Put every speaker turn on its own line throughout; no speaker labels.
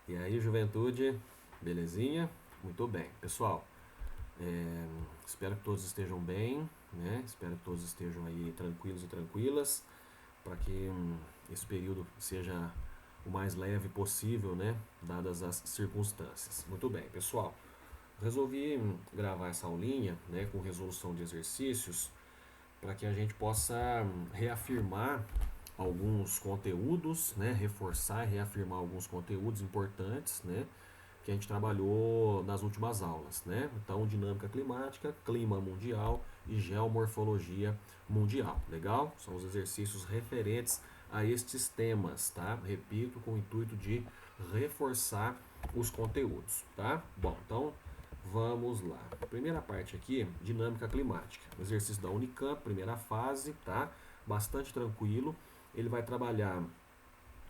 E aí, juventude, belezinha? Muito bem. Pessoal, é, espero que todos estejam bem, né? Espero que todos estejam aí tranquilos e tranquilas, para que esse período seja o mais leve possível, né? Dadas as circunstâncias. Muito bem, pessoal. Resolvi gravar essa aulinha, né? Com resolução de exercícios, para que a gente possa reafirmar alguns conteúdos, né? Reforçar e reafirmar alguns conteúdos importantes, né? Que a gente trabalhou nas últimas aulas, né? Então, dinâmica climática, clima mundial e geomorfologia mundial, legal? São os exercícios referentes a estes temas, tá? Repito, com o intuito de reforçar os conteúdos, tá? Bom, então vamos lá. Primeira parte aqui, dinâmica climática. Exercício da Unicamp, primeira fase, tá? Bastante tranquilo. Ele vai trabalhar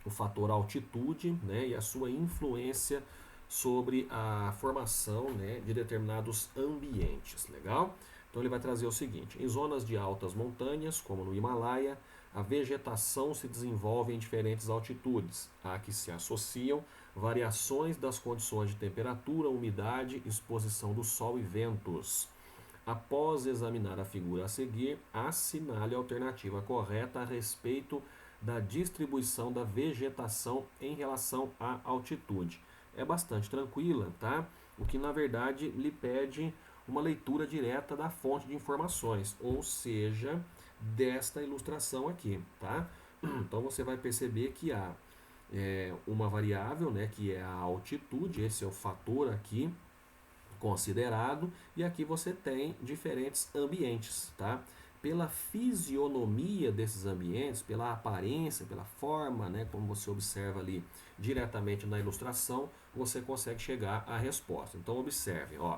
o fator altitude, né, e a sua influência sobre a formação, né, de determinados ambientes, legal? Então ele vai trazer o seguinte: em zonas de altas montanhas, como no Himalaia, a vegetação se desenvolve em diferentes altitudes, a que se associam variações das condições de temperatura, umidade, exposição do sol e ventos. Após examinar a figura a seguir, assinale a alternativa correta a respeito da distribuição da vegetação em relação à altitude. É bastante tranquila, tá? O que na verdade lhe pede uma leitura direta da fonte de informações, ou seja, desta ilustração aqui, tá? Então você vai perceber que há uma variável, né, que é a altitude, esse é o fator aqui considerado, e aqui você tem diferentes ambientes, tá? Pela fisionomia desses ambientes, pela aparência, pela forma, né, como você observa ali diretamente na ilustração, você consegue chegar à resposta. Então observe, ó,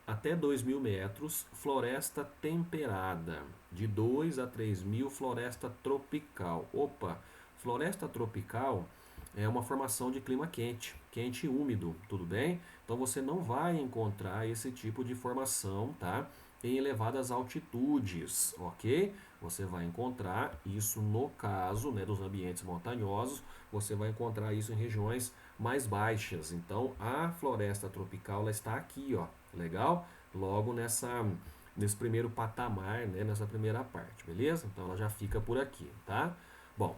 até 2.000 metros, floresta temperada, de 2 a 3.000, floresta tropical. Opa, floresta tropical é uma formação de clima quente, quente e úmido, tudo bem? Então você não vai encontrar esse tipo de formação, tá? Em elevadas altitudes, ok? Você vai encontrar isso no caso, né, dos ambientes montanhosos, você vai encontrar isso em regiões mais baixas. Então a floresta tropical ela está aqui, ó, legal? Logo nesse primeiro patamar, né, nessa primeira parte, beleza? Então ela já fica por aqui, tá? Bom,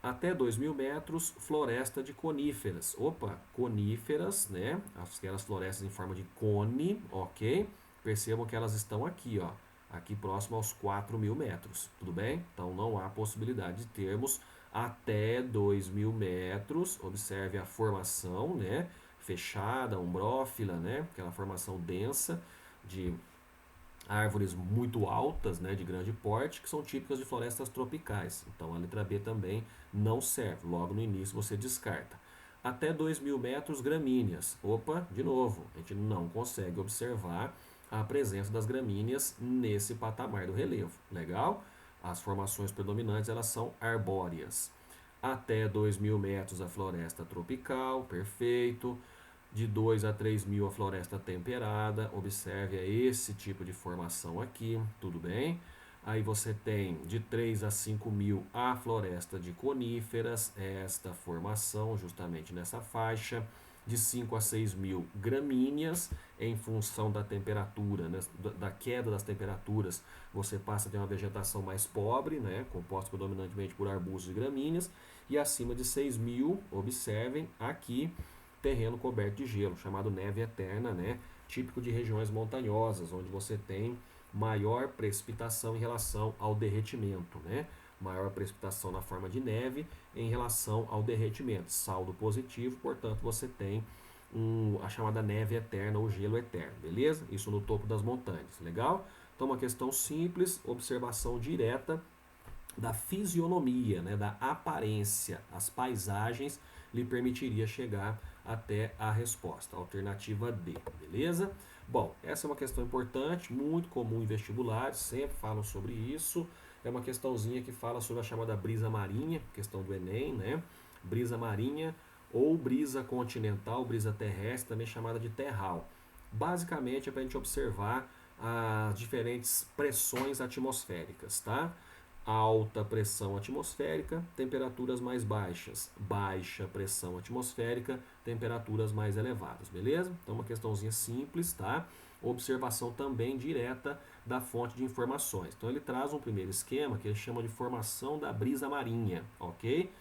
até 2.000 metros, floresta de coníferas. Opa, coníferas, né? Aquelas florestas em forma de cone, ok? Percebam que elas estão aqui, ó. Aqui próximo aos 4.000 metros, tudo bem? Então não há possibilidade de termos até 2.000 metros. Observe a formação, né? Fechada, umbrófila, né? Aquela formação densa de árvores muito altas, né, de grande porte, que são típicas de florestas tropicais. Então a letra B também não serve. Logo no início você descarta. Até 2.000 metros, gramíneas. Opa, de novo, a gente não consegue observar a presença das gramíneas nesse patamar do relevo. Legal? As formações predominantes elas são arbóreas. Até 2.000 metros a floresta tropical, perfeito. De 2 a 3.000 a floresta temperada, observe é esse tipo de formação aqui, tudo bem? Aí você tem de 3 a 5.000 a floresta de coníferas, esta formação justamente nessa faixa. De 5 a 6.000 gramíneas, em função da temperatura, né, da queda das temperaturas, você passa a ter uma vegetação mais pobre, né, composta predominantemente por arbustos e gramíneas, e acima de 6.000, observem aqui, terreno coberto de gelo, chamado neve eterna, né? Típico de regiões montanhosas, onde você tem maior precipitação em relação ao derretimento, né? Maior precipitação na forma de neve em relação ao derretimento. Saldo positivo, portanto, você tem a chamada neve eterna ou gelo eterno, beleza? Isso no topo das montanhas, legal? Então, uma questão simples, observação direta da fisionomia, né, da aparência, as paisagens lhe permitiria chegar até a resposta, alternativa D, beleza? Bom, essa é uma questão importante, muito comum em vestibulares, sempre falam sobre isso. É uma questãozinha que fala sobre a chamada brisa marinha, questão do Enem, né? Brisa marinha ou brisa continental, brisa terrestre, também chamada de terral. Basicamente é para a gente observar as diferentes pressões atmosféricas, tá? alta pressão atmosférica, temperaturas mais baixas. Baixa pressão atmosférica, temperaturas mais elevadas, beleza? Então, uma questãozinha simples, tá? Observação também direta da fonte de informações. Então, ele traz um primeiro esquema que ele chama de formação da brisa marinha, ok?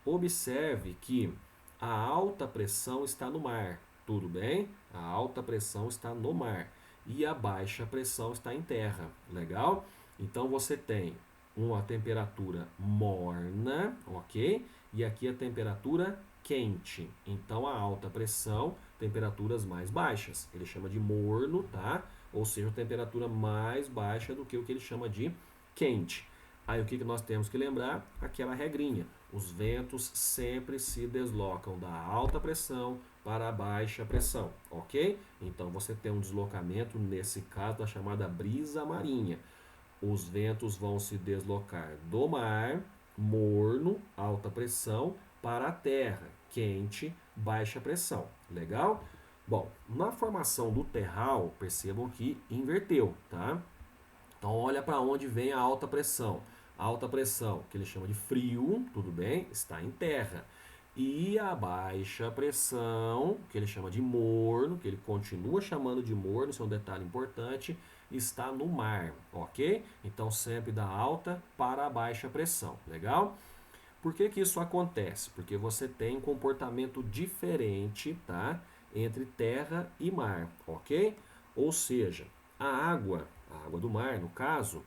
Observe que a alta pressão está no mar, tudo bem? A alta pressão está no mar e a baixa pressão está em terra, legal? Então você tem uma temperatura morna, ok? E aqui a temperatura quente. Então a alta pressão, temperaturas mais baixas. Ele chama de morno, tá? Ou seja, temperatura mais baixa do que o que ele chama de quente. Aí o que nós temos que lembrar? Aquela regrinha. Os ventos sempre se deslocam da alta pressão para a baixa pressão, ok? Então você tem um deslocamento, nesse caso, da chamada brisa marinha. Os ventos vão se deslocar do mar, morno, alta pressão, para a terra, quente, baixa pressão. Legal? Bom, na formação do terral, percebam que inverteu, tá? Então olha para onde vem a alta pressão. A alta pressão, que ele chama de frio, tudo bem? Está em terra. E a baixa pressão, que ele chama de morno, que ele continua chamando de morno, isso é um detalhe importante, está no mar, ok? Então sempre da alta para a baixa pressão, legal? Por que que isso acontece? Porque você tem um comportamento diferente, tá? Entre terra e mar, ok? Ou seja, a água do mar, no caso,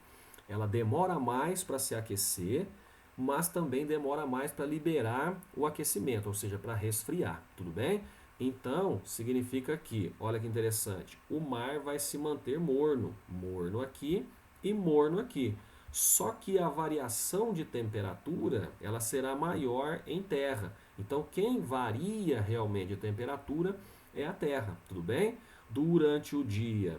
ela demora mais para se aquecer, mas também demora mais para liberar o aquecimento, ou seja, para resfriar, tudo bem? Então, significa que, olha que interessante, o mar vai se manter morno, morno aqui e morno aqui. Só que a variação de temperatura, ela será maior em terra. Então, quem varia realmente a temperatura é a terra, tudo bem? Durante o dia,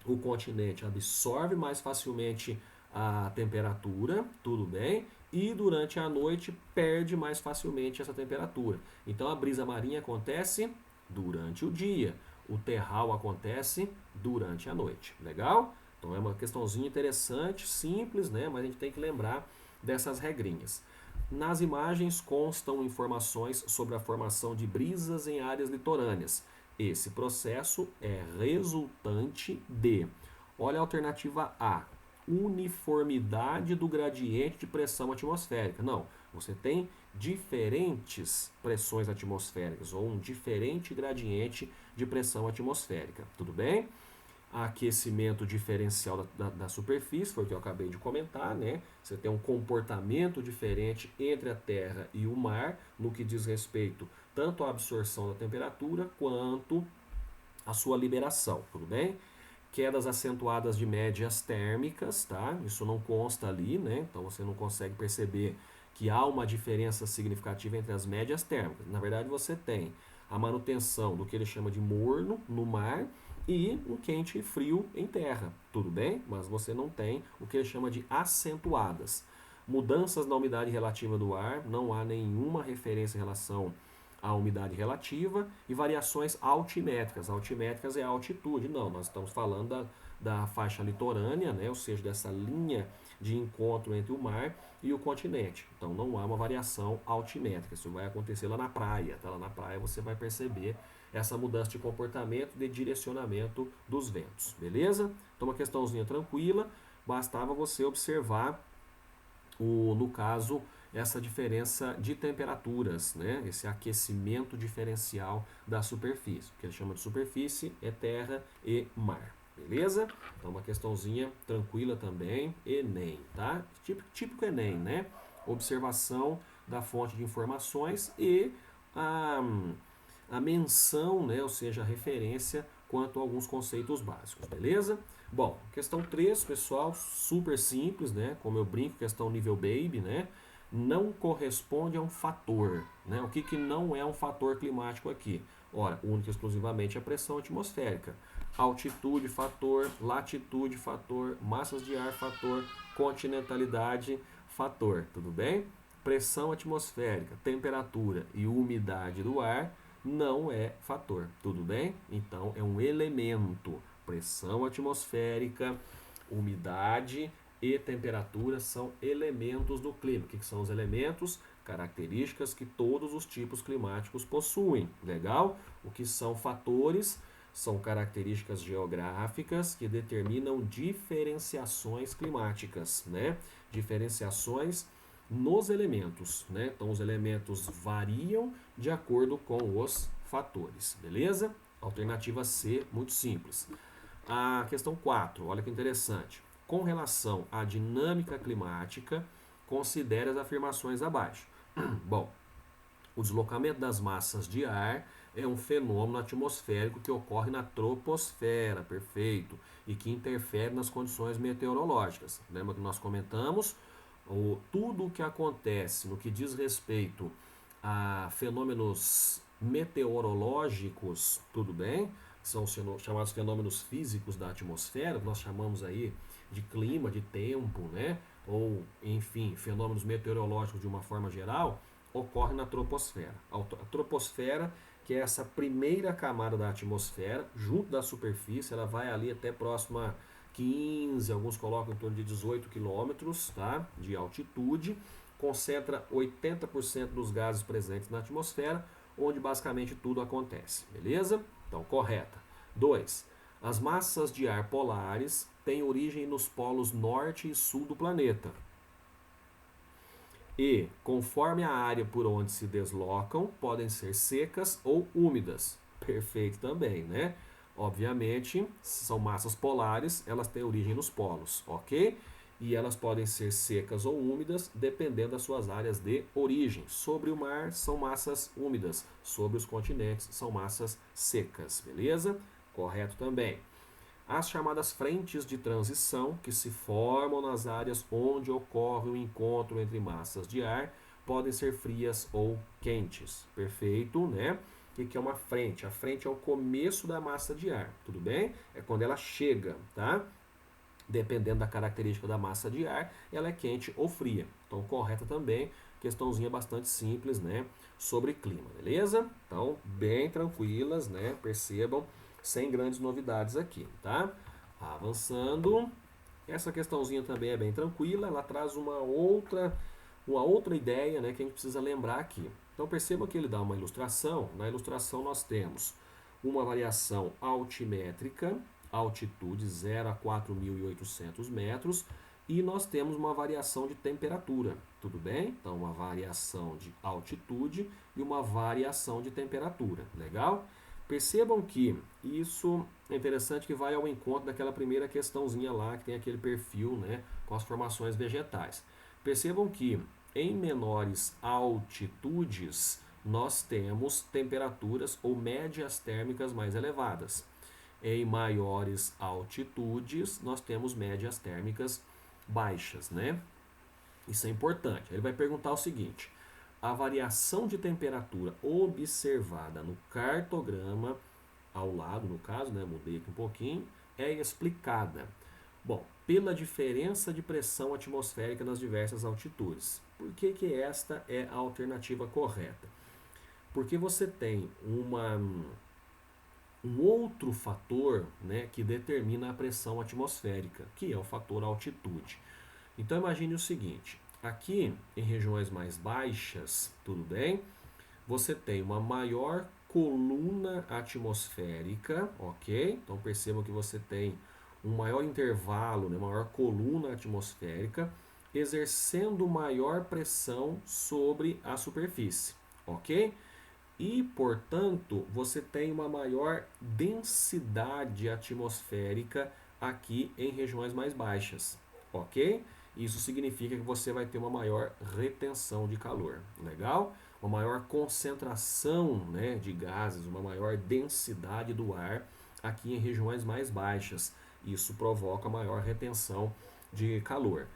o continente absorve mais facilmente a temperatura, tudo bem? E durante a noite perde mais facilmente essa temperatura. Então a brisa marinha acontece durante o dia, o terral acontece durante a noite. Legal? Então é uma questãozinha interessante, simples, né? Mas a gente tem que lembrar dessas regrinhas. Nas imagens constam informações sobre a formação de brisas em áreas litorâneas. Esse processo é resultante de, olha a alternativa A, uniformidade do gradiente de pressão atmosférica. Não, você tem diferentes pressões atmosféricas ou um diferente gradiente de pressão atmosférica. Tudo bem? Aquecimento diferencial da superfície, foi o que eu acabei de comentar, né? Você tem um comportamento diferente entre a terra e o mar no que diz respeito tanto à absorção da temperatura quanto à sua liberação, tudo bem? Quedas acentuadas de médias térmicas, tá? Isso não consta ali, né? Então você não consegue perceber que há uma diferença significativa entre as médias térmicas. Na verdade, você tem a manutenção do que ele chama de morno no mar e um quente e frio em terra, tudo bem? Mas você não tem o que ele chama de acentuadas. Mudanças na umidade relativa do ar, não há nenhuma referência em relação à umidade relativa e variações altimétricas. Altimétricas é a altitude, não, nós estamos falando da faixa litorânea, né? Ou seja, dessa linha de encontro entre o mar e o continente. Então não há uma variação altimétrica, isso vai acontecer lá na praia, tá? Lá na praia você vai perceber essa mudança de comportamento, de direcionamento dos ventos, beleza? Então uma questãozinha tranquila, bastava você observar no caso, essa diferença de temperaturas, né? Esse aquecimento diferencial da superfície. O que ele chama de superfície é terra e mar. Beleza? Então, uma questãozinha tranquila também. Enem, tá? Típico Enem, né? Observação da fonte de informações e a menção, né? Ou seja, a referência quanto a alguns conceitos básicos. Beleza? Bom, questão 3, pessoal, super simples, né? Como eu brinco, questão nível baby, né? Não corresponde a um fator, né? O que não é um fator climático aqui? Ora, única e exclusivamente a pressão atmosférica. Altitude, fator, latitude, fator, massas de ar, fator, continentalidade, fator, tudo bem? Pressão atmosférica, temperatura e umidade do ar não é fator, tudo bem? Então é um elemento. Pressão atmosférica, umidade e temperatura são elementos do clima. O que são os elementos? Características que todos os tipos climáticos possuem. Legal? O que são fatores? São características geográficas que determinam diferenciações climáticas, né? Diferenciações nos elementos, né? Então os elementos variam de acordo com os fatores, beleza? Alternativa C, muito simples. A questão 4, olha que interessante. Com relação à dinâmica climática, considere as afirmações abaixo. Bom, o deslocamento das massas de ar é um fenômeno atmosférico que ocorre na troposfera, perfeito, e que interfere nas condições meteorológicas. Lembra que nós comentamos? Tudo o que acontece no que diz respeito a fenômenos meteorológicos, tudo bem? São chamados fenômenos físicos da atmosfera, nós chamamos aí de clima, de tempo, né? Ou, enfim, fenômenos meteorológicos de uma forma geral, ocorre na troposfera. A troposfera, que é essa primeira camada da atmosfera, junto da superfície, ela vai ali até próxima a 15, alguns colocam em torno de 18 quilômetros, tá? De altitude, concentra 80% dos gases presentes na atmosfera, onde basicamente tudo acontece, beleza? Então, correta. 2. As massas de ar polares têm origem nos polos norte e sul do planeta. E, conforme a área por onde se deslocam, podem ser secas ou úmidas. Perfeito também, né? Obviamente, são massas polares, elas têm origem nos polos, ok? E elas podem ser secas ou úmidas, dependendo das suas áreas de origem. Sobre o mar, são massas úmidas. Sobre os continentes, são massas secas, beleza? Correto também. As chamadas frentes de transição, que se formam nas áreas onde ocorre o encontro entre massas de ar, podem ser frias ou quentes. Perfeito, né? O que é uma frente? A frente é o começo da massa de ar, tudo bem? É quando ela chega, tá? Dependendo da característica da massa de ar, ela é quente ou fria. Então, correta também, questãozinha bastante simples, né? Sobre clima, beleza? Então, bem tranquilas, né? Percebam, sem grandes novidades aqui, tá? Avançando, essa questãozinha também é bem tranquila, ela traz uma outra ideia, né, que a gente precisa lembrar aqui. Então perceba que ele dá uma ilustração. Na ilustração nós temos uma variação altimétrica, altitude 0 a 4.800 metros, e nós temos uma variação de temperatura, tudo bem? Então uma variação de altitude e uma variação de temperatura, legal? Percebam que isso é interessante, que vai ao encontro daquela primeira questãozinha lá, que tem aquele perfil, né, com as formações vegetais. Percebam que em menores altitudes nós temos temperaturas ou médias térmicas mais elevadas. Em maiores altitudes nós temos médias térmicas baixas, né? Isso é importante. Ele vai perguntar o seguinte: a variação de temperatura observada no cartograma ao lado, no caso, né, mudei aqui um pouquinho, é explicada, bom, pela diferença de pressão atmosférica nas diversas altitudes. Por que esta é a alternativa correta? Porque você tem um outro fator, né, que determina a pressão atmosférica, que é o fator altitude. Então imagine o seguinte: aqui em regiões mais baixas, tudo bem? Você tem uma maior coluna atmosférica, ok? Então percebam que você tem um maior intervalo, né, maior coluna atmosférica, exercendo maior pressão sobre a superfície, ok? E, portanto, você tem uma maior densidade atmosférica aqui em regiões mais baixas, ok? Isso significa que você vai ter uma maior retenção de calor, legal? Uma maior concentração, né, de gases, uma maior densidade do ar aqui em regiões mais baixas. Isso provoca maior retenção de calor.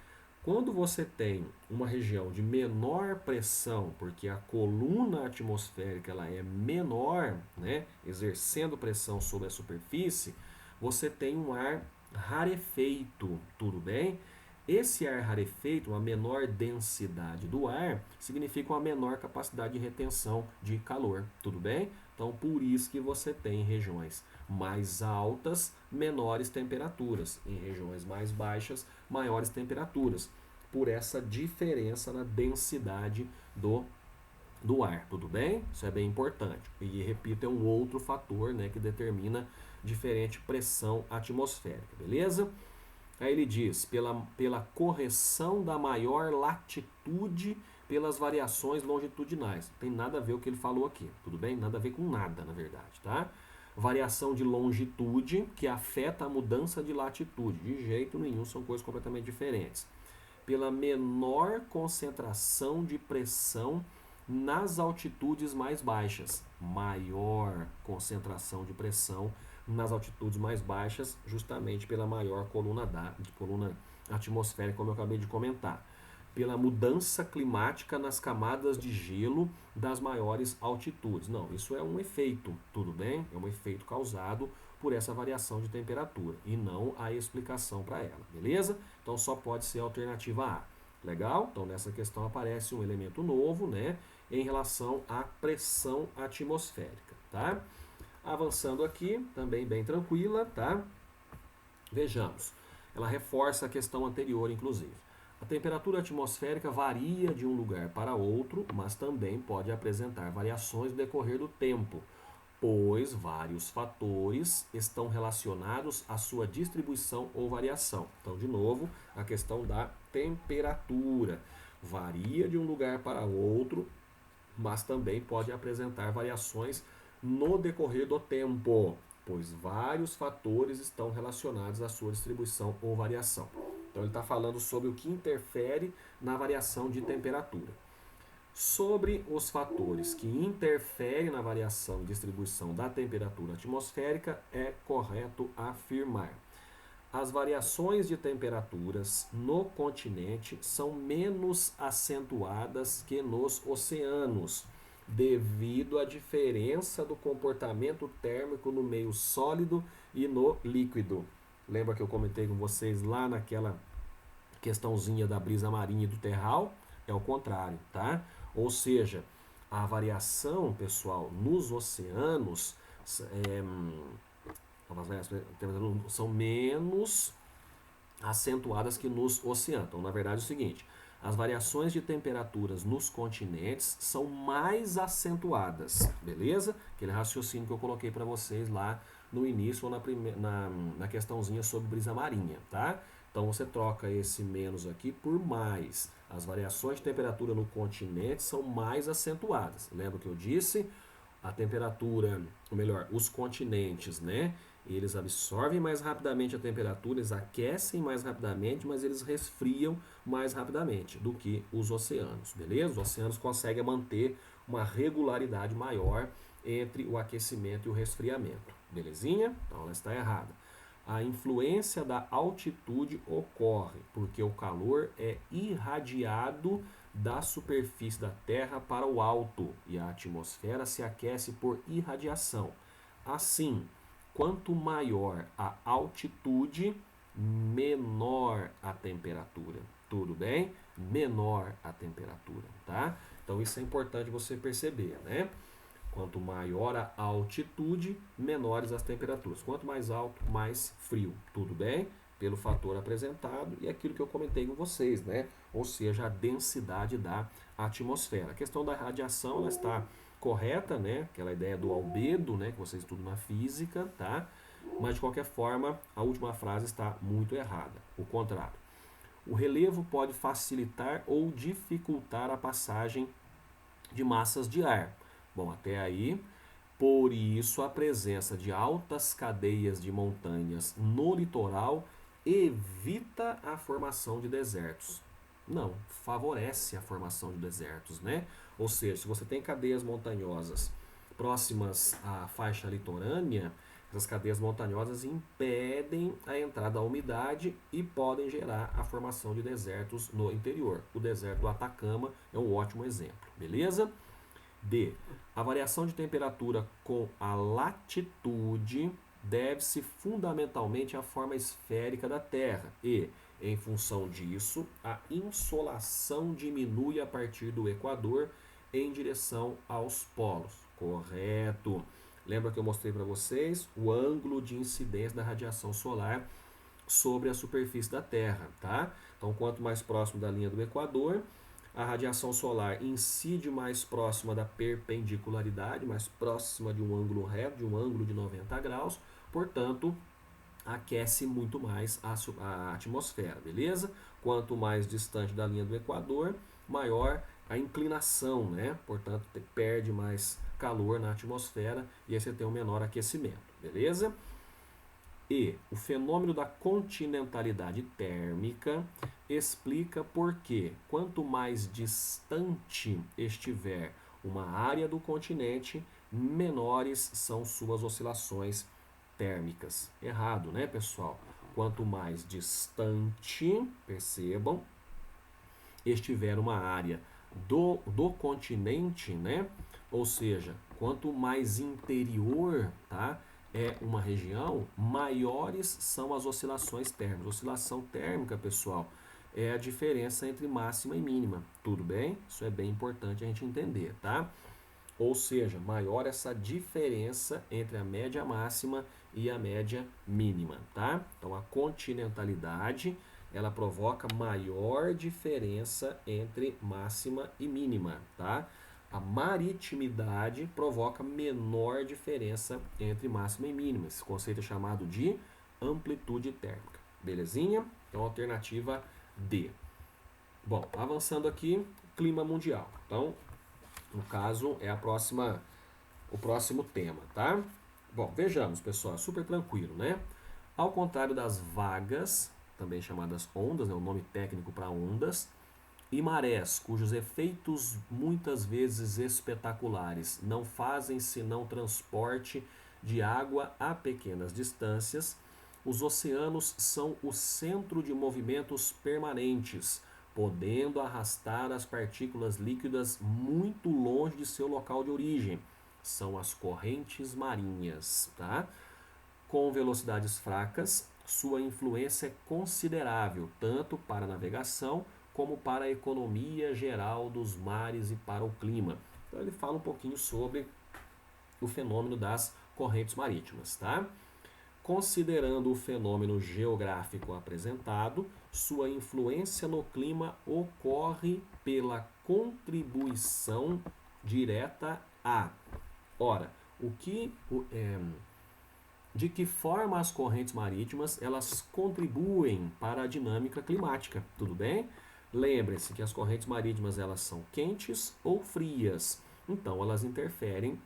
Quando você tem uma região de menor pressão, porque a coluna atmosférica ela é menor, né, exercendo pressão sobre a superfície, você tem um ar rarefeito, tudo bem? Esse ar rarefeito, uma menor densidade do ar, significa uma menor capacidade de retenção de calor, tudo bem? Então, por isso que você tem em regiões mais altas, menores temperaturas. Em regiões mais baixas, maiores temperaturas, por essa diferença na densidade do ar, tudo bem? Isso é bem importante. E repito, é um outro fator, né, que determina diferente pressão atmosférica, beleza? Aí ele diz, pela correção da maior latitude pelas variações longitudinais. Não tem nada a ver o que ele falou aqui, tudo bem? Nada a ver com nada, na verdade, tá? Variação de longitude que afeta a mudança de latitude. De jeito nenhum, são coisas completamente diferentes. Pela menor concentração de pressão nas altitudes mais baixas. Maior concentração de pressão nas altitudes mais baixas, justamente pela maior coluna atmosférica, como eu acabei de comentar. Pela mudança climática nas camadas de gelo das maiores altitudes. Não, isso é um efeito, tudo bem? É um efeito causado por essa variação de temperatura e não a explicação para ela, beleza? Então só pode ser a alternativa A. Legal? Então nessa questão aparece um elemento novo, né, em relação à pressão atmosférica, tá? Avançando aqui, também bem tranquila, tá? Vejamos. Ela reforça a questão anterior, inclusive. A temperatura atmosférica varia de um lugar para outro, mas também pode apresentar variações no decorrer do tempo, pois vários fatores estão relacionados à sua distribuição ou variação. Então, de novo, a questão da temperatura. Varia de um lugar para outro, mas também pode apresentar variações no decorrer do tempo, pois vários fatores estão relacionados à sua distribuição ou variação. Então ele está falando sobre o que interfere na variação de temperatura. Sobre os fatores que interferem na variação e distribuição da temperatura atmosférica, é correto afirmar: as variações de temperaturas no continente são menos acentuadas que nos oceanos, devido à diferença do comportamento térmico no meio sólido e no líquido. Lembra que eu comentei com vocês lá naquela questãozinha da brisa marinha e do terral? É o contrário, tá? Ou seja, a variação, pessoal, nos oceanos são menos acentuadas que nos oceanos. Então, na verdade, é o seguinte: as variações de temperaturas nos continentes são mais acentuadas, beleza? Aquele raciocínio que eu coloquei para vocês lá no início ou na questãozinha sobre brisa marinha, tá? Então você troca esse menos aqui por mais. As variações de temperatura no continente são mais acentuadas. Lembra que eu disse? A temperatura, ou melhor, os continentes, né? Eles absorvem mais rapidamente a temperatura, eles aquecem mais rapidamente, mas eles resfriam mais rapidamente do que os oceanos, beleza? Os oceanos conseguem manter uma regularidade maior entre o aquecimento e o resfriamento, belezinha? Então ela está errada. A influência da altitude ocorre porque o calor é irradiado da superfície da Terra para o alto e a atmosfera se aquece por irradiação. Assim, quanto maior a altitude, menor a temperatura. Tudo bem? Menor a temperatura, tá? Então isso é importante você perceber, né? Quanto maior a altitude, menores as temperaturas. Quanto mais alto, mais frio. Tudo bem? Pelo fator apresentado e aquilo que eu comentei com vocês, né? Ou seja, a densidade da atmosfera. A questão da radiação, ela está correta, né? Aquela ideia do albedo, né? Que vocês estudam na física, tá? Mas de qualquer forma, a última frase está muito errada. O contrário. O relevo pode facilitar ou dificultar a passagem de massas de ar. Bom, até aí, por isso a presença de altas cadeias de montanhas no litoral evita a formação de desertos. Não, favorece a formação de desertos, né? Ou seja, se você tem cadeias montanhosas próximas à faixa litorânea, essas cadeias montanhosas impedem a entrada da umidade e podem gerar a formação de desertos no interior. O deserto do Atacama é um ótimo exemplo, beleza? D. A variação de temperatura com a latitude deve-se fundamentalmente à forma esférica da Terra e, em função disso, a insolação diminui a partir do Equador em direção aos polos. Correto. Lembra que eu mostrei para vocês o ângulo de incidência da radiação solar sobre a superfície da Terra, tá? Então, quanto mais próximo da linha do Equador, a radiação solar incide mais próxima da perpendicularidade, mais próxima de um ângulo reto, de um ângulo de 90 graus, portanto, aquece muito mais a atmosfera, beleza? Quanto mais distante da linha do Equador, maior a inclinação, né? Portanto, perde mais calor na atmosfera e aí você tem um menor aquecimento, beleza? E o fenômeno da continentalidade térmica explica por que quanto mais distante estiver uma área do continente, menores são suas oscilações térmicas. Errado, né, pessoal? Quanto mais distante, percebam, estiver uma área do continente, né? Ou seja, quanto mais interior, tá? É uma região, maiores são as oscilações térmicas. Oscilação térmica, pessoal, é a diferença entre máxima e mínima. Tudo bem? Isso é bem importante a gente entender, tá? Ou seja, maior essa diferença entre a média máxima e a média mínima, tá? Então a continentalidade, ela provoca maior diferença entre máxima e mínima, tá? A maritimidade provoca menor diferença entre máxima e mínima. Esse conceito é chamado de amplitude térmica. Belezinha? Então, alternativa D. Bom, avançando aqui, clima mundial. Então, no caso, é o próximo tema, tá? Bom, vejamos, pessoal, super tranquilo, né? Ao contrário das vagas, também chamadas ondas, né, o nome técnico para ondas, e marés, cujos efeitos muitas vezes espetaculares não fazem senão transporte de água a pequenas distâncias, os oceanos são o centro de movimentos permanentes, podendo arrastar as partículas líquidas muito longe de seu local de origem. São as correntes marinhas, tá? Com velocidades fracas, sua influência é considerável, tanto para a navegação como para a economia geral dos mares e para o clima. Então ele fala um pouquinho sobre o fenômeno das correntes marítimas, tá? Considerando o fenômeno geográfico apresentado, sua influência no clima ocorre pela contribuição direta a. Ora, de que forma as correntes marítimas elas contribuem para a dinâmica climática, tudo bem? Lembre-se que as correntes marítimas elas são quentes ou frias, então elas interferem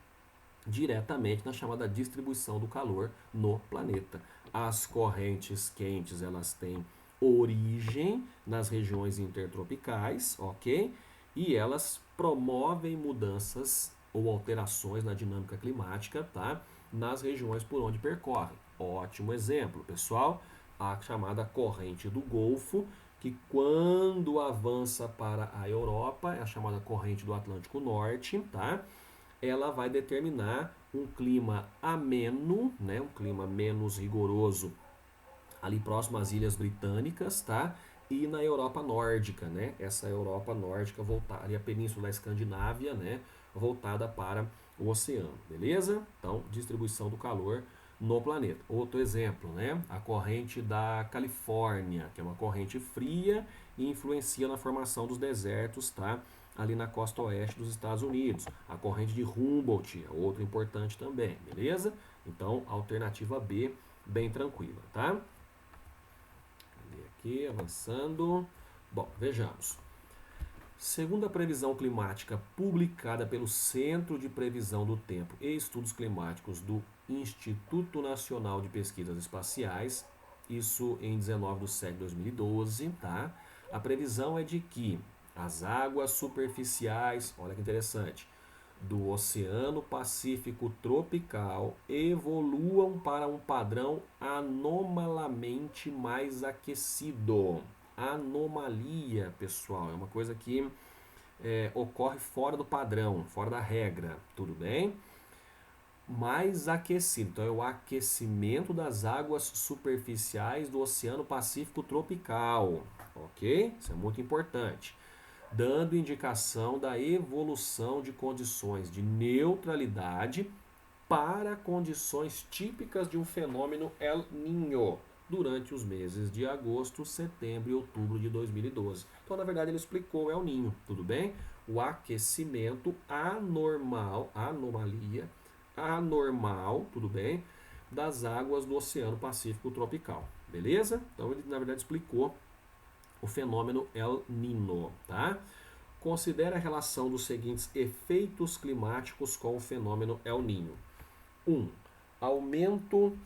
diretamente na chamada distribuição do calor no planeta. As correntes quentes elas têm origem nas regiões intertropicais, ok? E elas promovem mudanças ou alterações na dinâmica climática, tá? Nas regiões por onde percorrem. Ótimo exemplo, pessoal, a chamada corrente do Golfo, que quando avança para a Europa, é a chamada corrente do Atlântico Norte, tá? Ela vai determinar um clima ameno, né, um clima menos rigoroso ali próximo às Ilhas Britânicas, tá? E na Europa Nórdica, né? Essa Europa Nórdica voltada ali a Península da Escandinávia, né? Voltada para o oceano, beleza? Então, distribuição do calor no planeta. Outro exemplo, né? A corrente da Califórnia, que é uma corrente fria e influencia na formação dos desertos, tá? Ali na costa oeste dos Estados Unidos. A corrente de Humboldt, outra importante também, beleza? Então, alternativa B, bem tranquila, tá? Aqui, avançando. Bom, vejamos. Segundo a previsão climática publicada pelo Centro de Previsão do Tempo e Estudos Climáticos do Instituto Nacional de Pesquisas Espaciais, isso em 19/7/2012, tá? A previsão é de que as águas superficiais, olha que interessante, do Oceano Pacífico tropical evoluam para um padrão anomalamente mais aquecido. Anomalia, pessoal, é uma coisa que ocorre fora do padrão, fora da regra, tudo bem? Mais aquecido, então é o aquecimento das águas superficiais do Oceano Pacífico tropical, ok? Isso é muito importante, dando indicação da evolução de condições de neutralidade para condições típicas de um fenômeno El Niño, durante os meses de agosto, setembro e outubro de 2012. Então, na verdade, ele explicou o El Ninho, tudo bem? O aquecimento anormal, tudo bem? Das águas do Oceano Pacífico tropical, beleza? Então, ele, na verdade, explicou o fenômeno El Niño, tá? Considere a relação dos seguintes efeitos climáticos com o fenômeno El Niño. 1. Aumento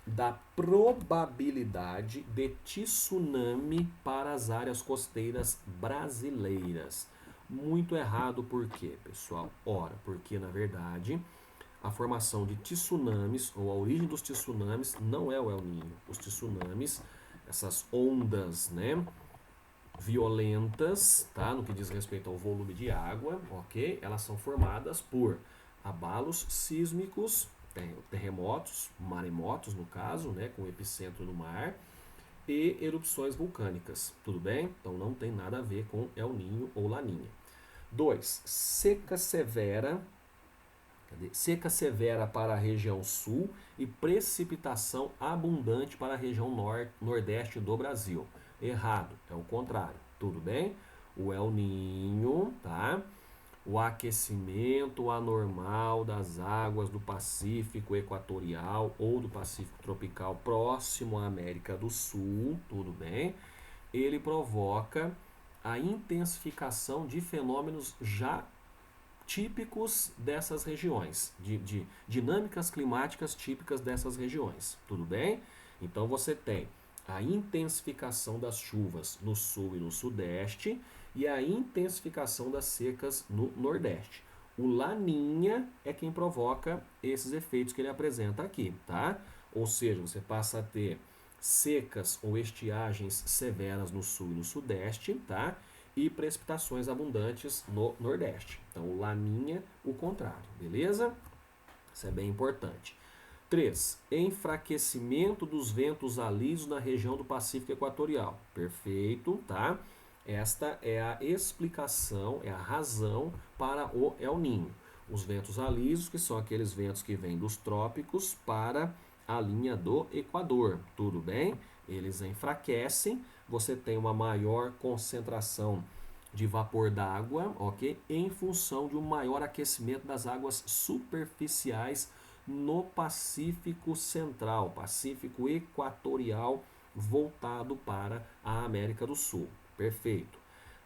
da probabilidade de tsunami para as áreas costeiras brasileiras. Muito errado, por quê, pessoal? Ora, porque na verdade a formação de tsunamis, ou a origem dos tsunamis, não é o El Niño. Os tsunamis, essas ondas, né, violentas, tá, no que diz respeito ao volume de água, ok? Elas são formadas por abalos sísmicos, terremotos, maremotos no caso, né, com epicentro no mar, e erupções vulcânicas, tudo bem? Então não tem nada a ver com El Niño ou Laninha. 2. Seca severa para a região sul e precipitação abundante para a região nordeste do Brasil. Errado, é o contrário, tudo bem? O El Niño, tá? O aquecimento anormal das águas do Pacífico Equatorial ou do Pacífico Tropical próximo à América do Sul, tudo bem? Ele provoca a intensificação de fenômenos já típicos dessas regiões, de dinâmicas climáticas típicas dessas regiões, tudo bem? Então você tem a intensificação das chuvas no sul e no sudeste e a intensificação das secas no nordeste. O Laninha é quem provoca esses efeitos que ele apresenta aqui, tá? Ou seja, você passa a ter secas ou estiagens severas no sul e no sudeste, tá? E precipitações abundantes no nordeste. Então, o Laninha, o contrário, beleza? Isso é bem importante. 3. Enfraquecimento dos ventos alísios na região do Pacífico Equatorial. Perfeito, tá? Esta é a explicação, é a razão para o El Niño. Os ventos alísios, que são aqueles ventos que vêm dos trópicos para a linha do Equador, tudo bem? Eles enfraquecem, você tem uma maior concentração de vapor d'água, ok? Em função de um maior aquecimento das águas superficiais no Pacífico Central, Pacífico Equatorial, voltado para a América do Sul. Perfeito.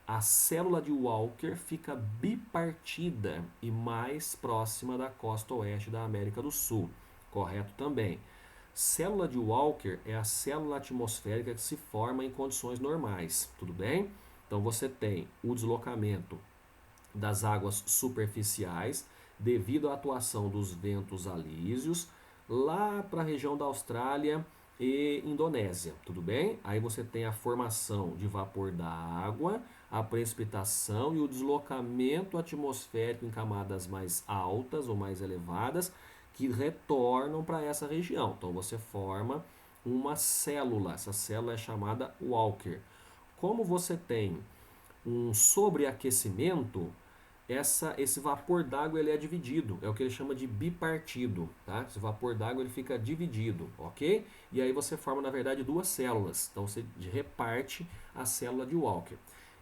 A célula de Walker fica bipartida e mais próxima da costa oeste da América do Sul. Correto também. Célula de Walker é a célula atmosférica que se forma em condições normais, tudo bem? Então você tem o deslocamento das águas superficiais devido à atuação dos ventos alísios lá para a região da Austrália e Indonésia, tudo bem? Aí você tem a formação de vapor da água, a precipitação e o deslocamento atmosférico em camadas mais altas ou mais elevadas que retornam para essa região. Então você forma uma célula, essa célula é chamada Walker. Como você tem um sobreaquecimento, esse vapor d'água ele é dividido, é o que ele chama de bipartido, tá? Esse vapor d'água ele fica dividido, ok? E aí você forma na verdade duas células, então você reparte a célula de Walker.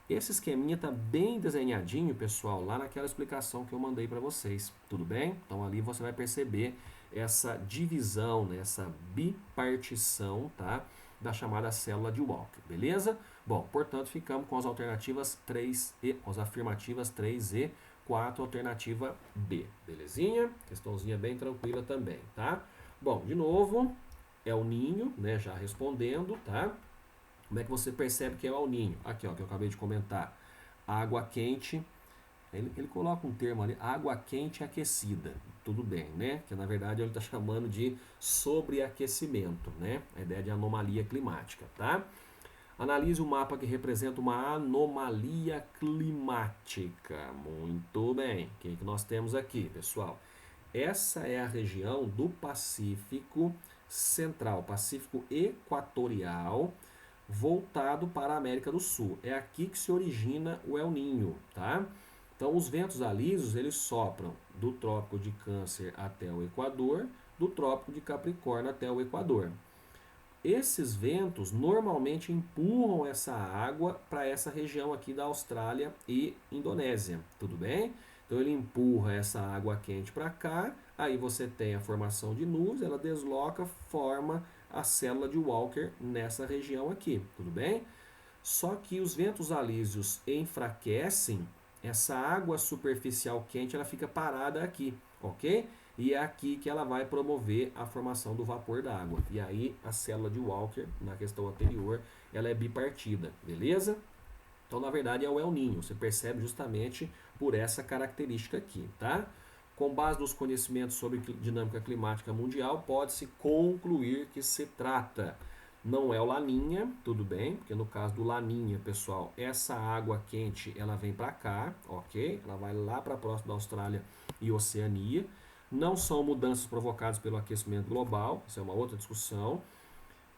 Esse esqueminha tá bem desenhadinho, pessoal, lá naquela explicação que eu mandei para vocês, tudo bem? Então ali você vai perceber essa divisão, né, essa bipartição, tá? Da chamada célula de Walker, beleza? Bom, portanto, ficamos com as alternativas 3 e com as afirmativas 3 e 4, alternativa B, belezinha? Questãozinha bem tranquila também, tá? Bom, de novo, El Niño, né, já respondendo, tá? Como é que você percebe que é o El Niño? Aqui, ó, que eu acabei de comentar. Água quente, ele coloca um termo ali, água quente aquecida. Tudo bem, né? Que na verdade ele está chamando de sobreaquecimento, né? A ideia de anomalia climática, tá? Analise o mapa que representa uma anomalia climática. Muito bem. O que nós temos aqui, pessoal? Essa é a região do Pacífico Central, Pacífico Equatorial, voltado para a América do Sul. É aqui que se origina o El Niño, tá? Então, os ventos alísios, eles sopram do Trópico de Câncer até o Equador, do Trópico de Capricórnio até o Equador. esses ventos normalmente empurram essa água para essa região aqui da Austrália e Indonésia, tudo bem? Então ele empurra essa água quente para cá, aí você tem a formação de nuvens, ela desloca, forma a célula de Walker nessa região aqui, tudo bem? Só que os ventos alísios enfraquecem, essa água superficial quente ela fica parada aqui, ok? E é aqui que ela vai promover a formação do vapor d'água. E aí a célula de Walker, na questão anterior, ela é bipartida, beleza? Então, na verdade, é o El Niño. Você percebe justamente por essa característica aqui, tá? Com base nos conhecimentos sobre dinâmica climática mundial, pode-se concluir que se trata, não é o Laninha, tudo bem? Porque no caso do Laninha, pessoal, essa água quente, ela vem para cá, ok? Ela vai lá para próximo da Austrália e Oceania. Não são mudanças provocadas pelo aquecimento global, isso é uma outra discussão.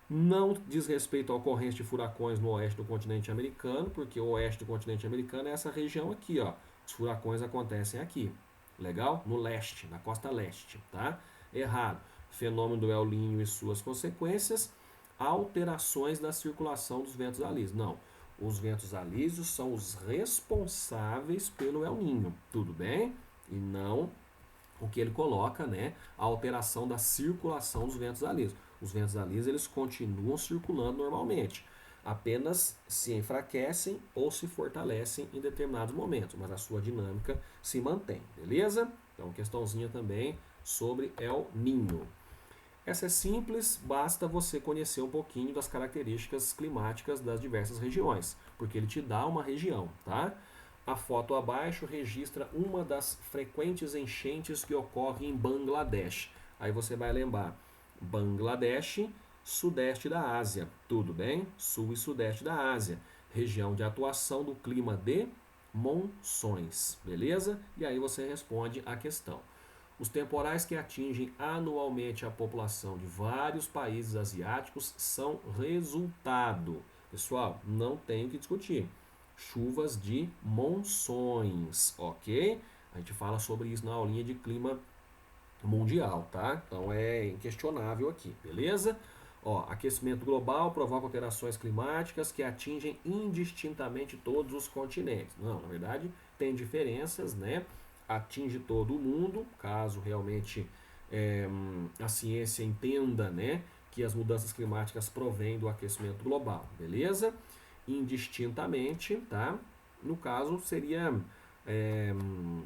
Não diz respeito à ocorrência de furacões no oeste do continente americano, porque o oeste do continente americano é essa região aqui, ó. Os furacões acontecem aqui. Legal? No leste, na costa leste, tá? Errado. Fenômeno do El Niño e suas consequências, alterações da circulação dos ventos alísios. Não. Os ventos alísios são os responsáveis pelo El Niño, tudo bem? E não o que ele coloca, né, a alteração da circulação dos ventos alísios. Os ventos alísios eles continuam circulando normalmente, apenas se enfraquecem ou se fortalecem em determinados momentos, mas a sua dinâmica se mantém, beleza? Então, questãozinha também sobre El Niño. Essa é simples, basta você conhecer um pouquinho das características climáticas das diversas regiões, porque ele te dá uma região, tá? A foto abaixo registra uma das frequentes enchentes que ocorre em Bangladesh. Aí você vai lembrar, Bangladesh, sudeste da Ásia, tudo bem? Sul e sudeste da Ásia, região de atuação do clima de monções, beleza? E aí você responde a questão. Os temporais que atingem anualmente a população de vários países asiáticos são resultado. Pessoal, não tem o que discutir. Chuvas de monções, ok? A gente fala sobre isso na aulinha de clima mundial, tá? Então é inquestionável aqui, beleza? Ó, aquecimento global provoca alterações climáticas que atingem indistintamente todos os continentes. Não, na verdade, tem diferenças, né? Atinge todo o mundo, caso realmente a ciência entenda, né, que as mudanças climáticas provêm do aquecimento global, beleza? Indistintamente, tá? No caso, seria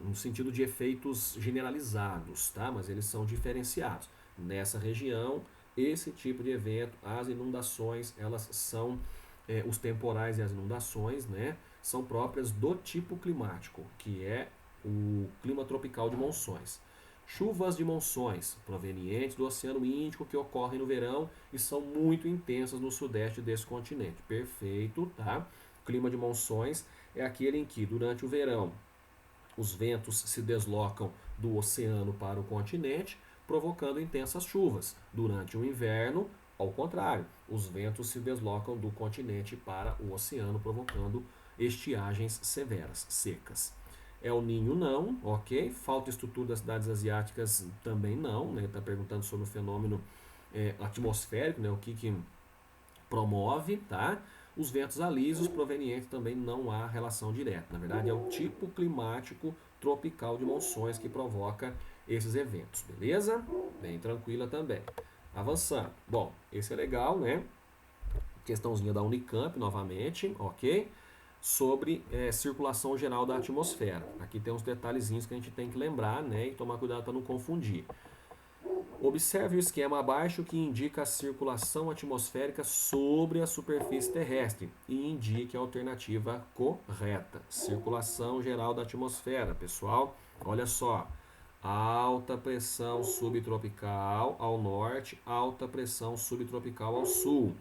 no sentido de efeitos generalizados, tá? Mas eles são diferenciados. Nessa região, esse tipo de evento, as inundações, elas são, os temporais e as inundações, né? São próprias do tipo climático, que é o clima tropical de monções. Chuvas de monções, provenientes do Oceano Índico, que ocorrem no verão e são muito intensas no sudeste desse continente. Perfeito, tá? Clima de monções é aquele em que, durante o verão, os ventos se deslocam do oceano para o continente, provocando intensas chuvas. Durante o inverno, ao contrário, os ventos se deslocam do continente para o oceano, provocando estiagens severas, secas. El Niño não, ok? Falta estrutura das cidades asiáticas também não, né? Está perguntando sobre o fenômeno atmosférico, né? O que promove, tá? Os ventos alísios provenientes também não há relação direta. Na verdade, é o tipo climático tropical de monções que provoca esses eventos, beleza? Bem tranquila também. Avançando. Bom, esse é legal, né? Questãozinha da Unicamp, novamente, ok? Sobre circulação geral da atmosfera. Aqui tem uns detalhezinhos que a gente tem que lembrar, né? E tomar cuidado para não confundir. Observe o esquema abaixo que indica a circulação atmosférica sobre a superfície terrestre e indique a alternativa correta. Circulação geral da atmosfera, pessoal. Olha só. Alta pressão subtropical ao norte, alta pressão subtropical ao sul.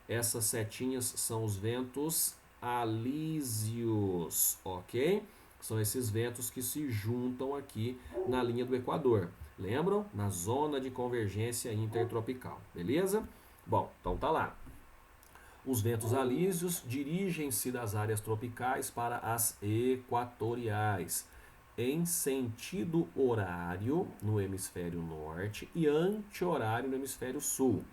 Essas setinhas são os ventos alísios, ok? São esses ventos que se juntam aqui na linha do Equador. Lembram? Na zona de convergência intertropical, beleza? Bom, então tá lá. Os ventos alísios dirigem-se das áreas tropicais para as equatoriais, em sentido horário no hemisfério norte e anti-horário no hemisfério sul.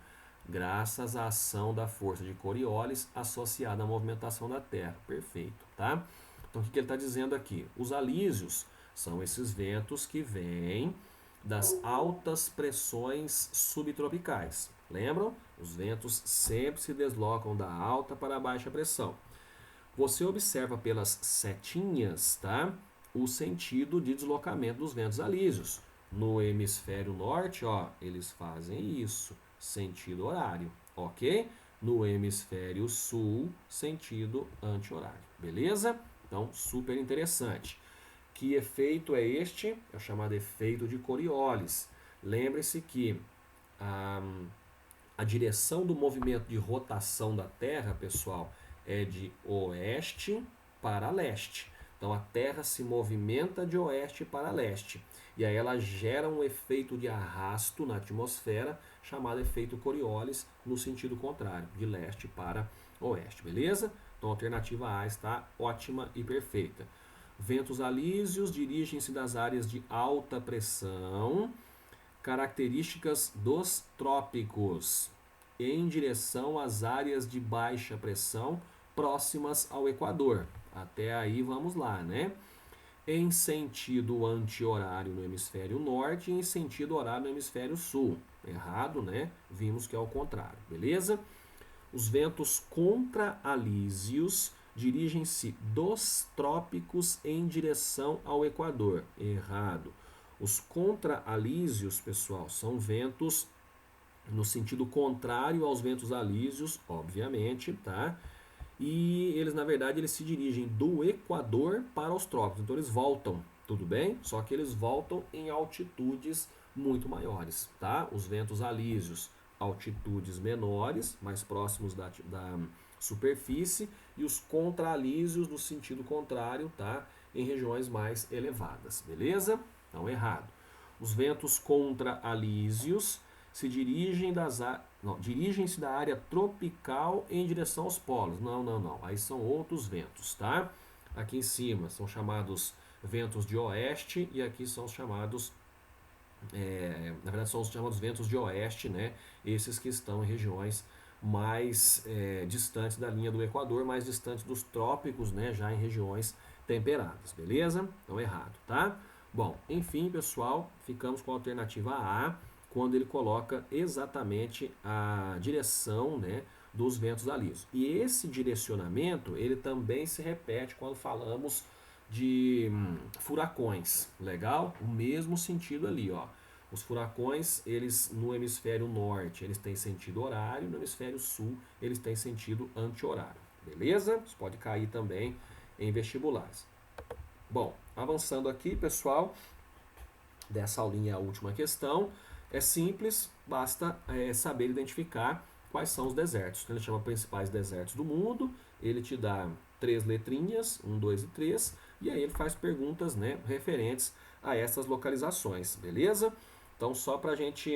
graças à ação da força de Coriolis associada à movimentação da Terra. Perfeito, tá? Então, o que ele está dizendo aqui? Os alísios são esses ventos que vêm das altas pressões subtropicais. Lembram? Os ventos sempre se deslocam da alta para a baixa pressão. Você observa pelas setinhas, tá? O sentido de deslocamento dos ventos alísios. No hemisfério norte, ó, eles fazem isso, sentido horário, ok? No hemisfério sul, sentido anti-horário, beleza? Então, super interessante. Que efeito é este? É o chamado efeito de Coriolis. Lembre-se que a direção do movimento de rotação da Terra, pessoal, é de oeste para leste. Então a Terra se movimenta de oeste para leste. E aí ela gera um efeito de arrasto na atmosfera, chamado efeito Coriolis, no sentido contrário, de leste para oeste, beleza? Então a alternativa A está ótima e perfeita. Ventos alísios dirigem-se das áreas de alta pressão, características dos trópicos, em direção às áreas de baixa pressão próximas ao Equador. Até aí vamos lá, né? Em sentido anti-horário no hemisfério norte e em sentido horário no hemisfério sul. Errado, né? Vimos que é o contrário, beleza? Os ventos contra-alísios dirigem-se dos trópicos em direção ao Equador. Errado. Os contra-alísios, pessoal, são ventos no sentido contrário aos ventos alísios, obviamente, tá? E eles, na verdade, eles se dirigem do Equador para os trópicos. Então eles voltam, tudo bem? Só que eles voltam em altitudes muito maiores, tá? Os ventos alísios, altitudes menores, mais próximos da superfície, e os contra-alísios no sentido contrário, tá? Em regiões mais elevadas, beleza? Então, errado. Os ventos contra-alísios se dirigem-se da área tropical em direção aos polos. Não. Aí são outros ventos, tá? Aqui em cima são chamados ventos de oeste e aqui são os chamados, na verdade são os chamados ventos de oeste, né? Esses que estão em regiões mais distantes da linha do Equador, mais distantes dos trópicos, né? Já em regiões temperadas, beleza? Então errado, tá? Bom, enfim, pessoal, ficamos com a alternativa A, quando ele coloca exatamente a direção, né, dos ventos alísios. E esse direcionamento, ele também se repete quando falamos de furacões, legal? O mesmo sentido ali, ó. Os furacões, eles no hemisfério norte, eles têm sentido horário, no hemisfério sul, eles têm sentido anti-horário, beleza? Isso pode cair também em vestibulares. Bom, avançando aqui, pessoal, dessa aulinha a última questão, é simples, basta saber identificar quais são os desertos. Então, ele chama principais desertos do mundo, ele te dá 3 letrinhas, 1, 2 e 3, e aí ele faz perguntas, né, referentes a essas localizações, beleza? Então, só para a gente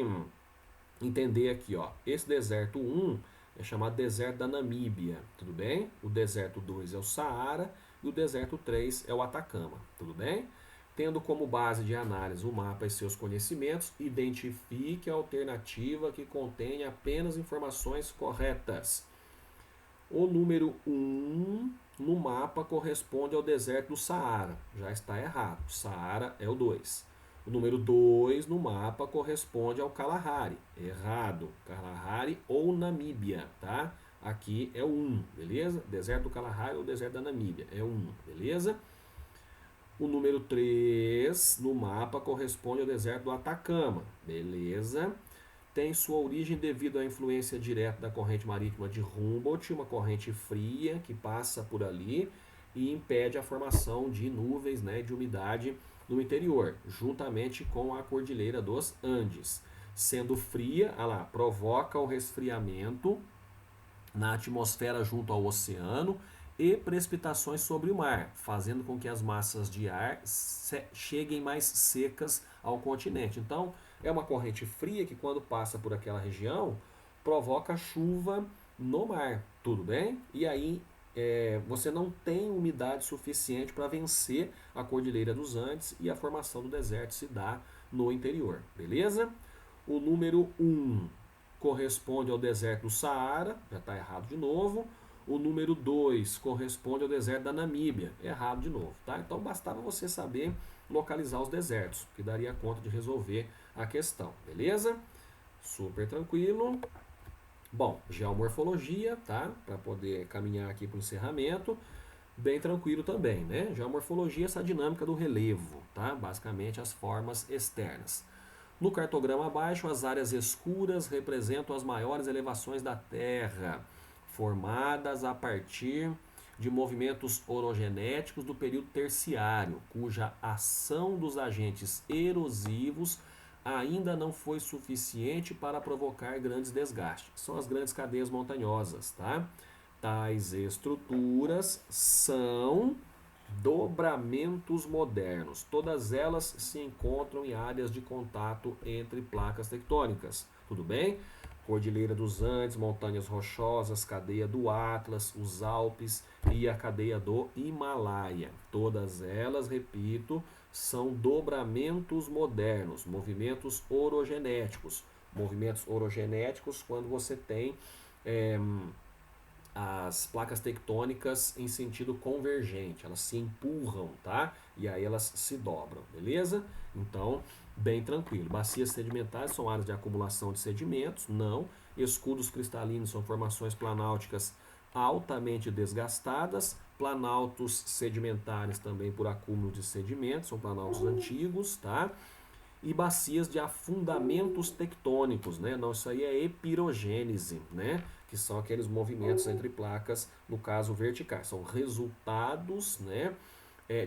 entender aqui, ó, esse deserto 1 é chamado deserto da Namíbia, tudo bem? O deserto 2 é o Saara e o deserto 3 é o Atacama, tudo bem? Tendo como base de análise o mapa e seus conhecimentos, identifique a alternativa que contém apenas informações corretas. O número 1 no mapa corresponde ao deserto do Saara, já está errado, Saara é o 2. O número 2 no mapa corresponde ao Kalahari, errado, Kalahari ou Namíbia, tá? Aqui é o 1, beleza? Deserto do Kalahari ou deserto da Namíbia, é o 1, beleza? O número 3 no mapa corresponde ao deserto do Atacama, beleza? Tem sua origem devido à influência direta da corrente marítima de Humboldt, uma corrente fria que passa por ali e impede a formação de nuvens, né, de umidade no interior, juntamente com a Cordilheira dos Andes. Sendo fria, provoca o resfriamento na atmosfera junto ao oceano e precipitações sobre o mar, fazendo com que as massas de ar cheguem mais secas ao continente. Então, é uma corrente fria que, quando passa por aquela região, provoca chuva no mar, tudo bem? E aí você não tem umidade suficiente para vencer a Cordilheira dos Andes e a formação do deserto se dá no interior, beleza? O número 1 corresponde ao deserto do Saara, já está errado de novo. O número 2 corresponde ao deserto da Namíbia, errado de novo, tá? Então bastava você saber localizar os desertos, que daria conta de resolver a questão, beleza? Super tranquilo. Bom, geomorfologia, tá? Para poder caminhar aqui para o encerramento, bem tranquilo também, né? Geomorfologia é essa dinâmica do relevo, tá? Basicamente as formas externas. No cartograma abaixo, as áreas escuras representam as maiores elevações da Terra, formadas a partir de movimentos orogenéticos do período terciário, cuja ação dos agentes erosivos ainda não foi suficiente para provocar grandes desgastes. São as grandes cadeias montanhosas, tá? Tais estruturas são dobramentos modernos. Todas elas se encontram em áreas de contato entre placas tectônicas. Tudo bem? Cordilheira dos Andes, montanhas rochosas, cadeia do Atlas, os Alpes e a cadeia do Himalaia. Todas elas, repito, são dobramentos modernos, movimentos orogenéticos. Movimentos orogenéticos quando você tem as placas tectônicas em sentido convergente, elas se empurram, tá? E aí elas se dobram, beleza? Então, bem tranquilo. Bacias sedimentares são áreas de acumulação de sedimentos? Não. Escudos cristalinos são formações planálticas altamente desgastadas. Planaltos sedimentares também por acúmulo de sedimentos, são planaltos antigos, tá? E bacias de afundamentos tectônicos, né? Não, isso aí é epirogênese, né? Que são aqueles movimentos entre placas, no caso verticais. São resultados, né?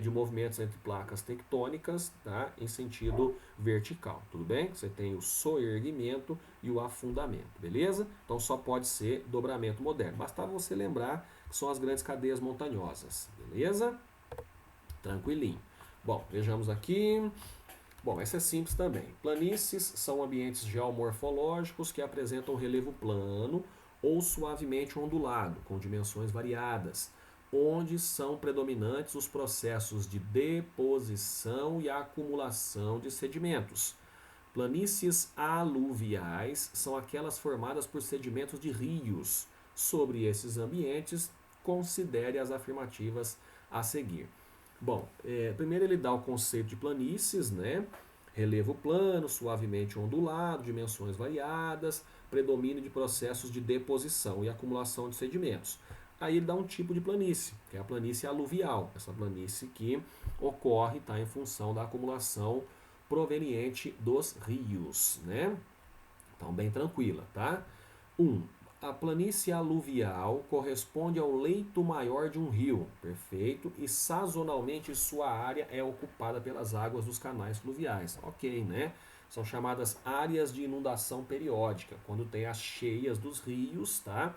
De movimentos entre placas tectônicas, tá? Em sentido vertical, tudo bem? Você tem o soerguimento e o afundamento, beleza? Então só pode ser dobramento moderno. Bastava você lembrar que são as grandes cadeias montanhosas, beleza? Tranquilinho. Bom, vejamos aqui. Bom, essa é simples também. Planícies são ambientes geomorfológicos que apresentam relevo plano ou suavemente ondulado, com dimensões variadas, onde são predominantes os processos de deposição e acumulação de sedimentos. Planícies aluviais são aquelas formadas por sedimentos de rios. Sobre esses ambientes, considere as afirmativas a seguir. Bom, primeiro ele dá o conceito de planícies, né? Relevo plano, suavemente ondulado, dimensões variadas, predomínio de processos de deposição e acumulação de sedimentos. Aí ele dá um tipo de planície, que é a planície aluvial, essa planície que ocorre, tá, em função da acumulação proveniente dos rios, né? Então, bem tranquila, tá? 1. A planície aluvial corresponde ao leito maior de um rio, perfeito, e sazonalmente sua área é ocupada pelas águas dos canais fluviais. Ok, né? São chamadas áreas de inundação periódica, quando tem as cheias dos rios, tá?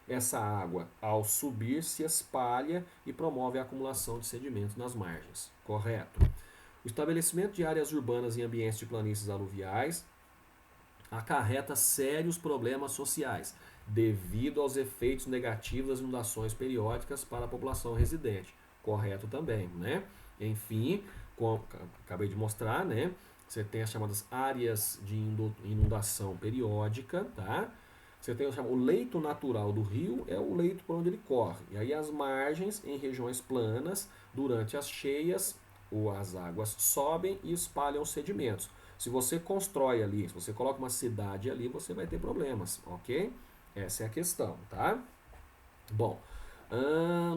Essa água, ao subir, se espalha e promove a acumulação de sedimentos nas margens. Correto. O estabelecimento de áreas urbanas em ambientes de planícies aluviais acarreta sérios problemas sociais, devido aos efeitos negativos das inundações periódicas para a população residente. Correto também, né? Enfim, como acabei de mostrar, né? Você tem as chamadas áreas de inundação periódica, tá? Você tem o leito natural do rio, é o leito por onde ele corre. E aí as margens, em regiões planas, durante as cheias, as águas sobem e espalham os sedimentos. Se você constrói ali, se você coloca uma cidade ali, você vai ter problemas, ok? Essa é a questão, tá? Bom,